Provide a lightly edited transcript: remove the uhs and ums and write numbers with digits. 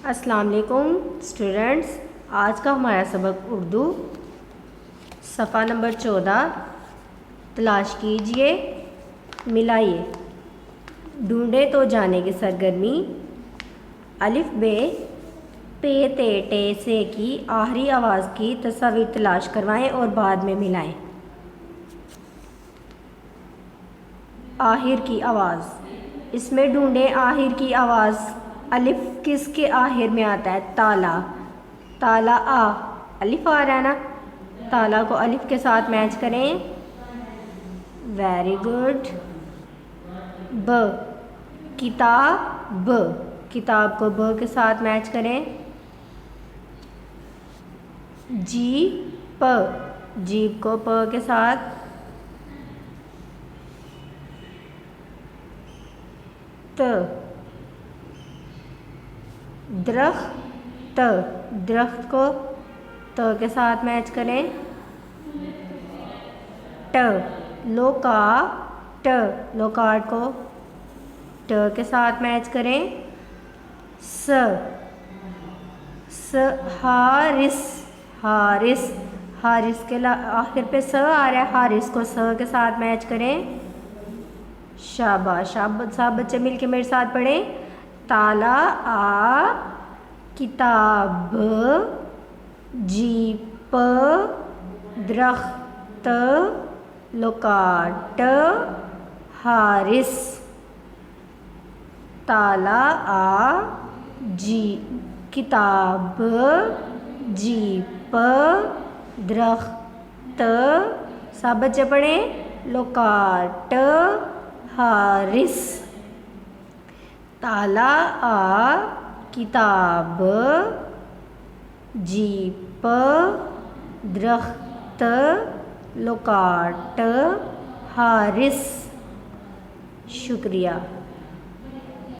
अस्सलाम वालेकुम स्टूडेंट्स। आज का हमारा सबक उर्दू सफ़ा नंबर 14। तलाश कीजिए, मिलाइए, ढूंढे तो जाने की सरगर्मी। अलिफ बे पे ते टे से की आखिरी आवाज़ की तस्वीर तलाश करवाएं और बाद में मिलाएं। आखिर की आवाज़, इसमें ढूंढें आखिर की आवाज़। अलिफ किसके आखिर में आता है? ताला। ताला आ, अलिफ आ रहा है ना, ताला को अलिफ के साथ मैच करें। Very good. ब, किताब, किताब को ब के साथ मैच करें। जीप, जीप को प के साथ। त, दरख्त, दरख्त को त के साथ मैच करें। ट, लोकाट, लोकाट को ट के साथ मैच करें। स, हारिस, हारिस, हारिस के आखिर पे स आ रहा है, हारिस को स के साथ मैच करें। शाबाश, सब बच्चे मिलके मेरे साथ पढ़ें। ताला आ, किताब, जीप, दरख्त, लोकाट, हारिस। ताला आ, किताब, जीप, दरख्त, सब बच्चे पढ़ें। लोकाट, हारिस। ताला आ, किताब, जीप, दरख्त, लोकाट, हारिस। शुक्रिया।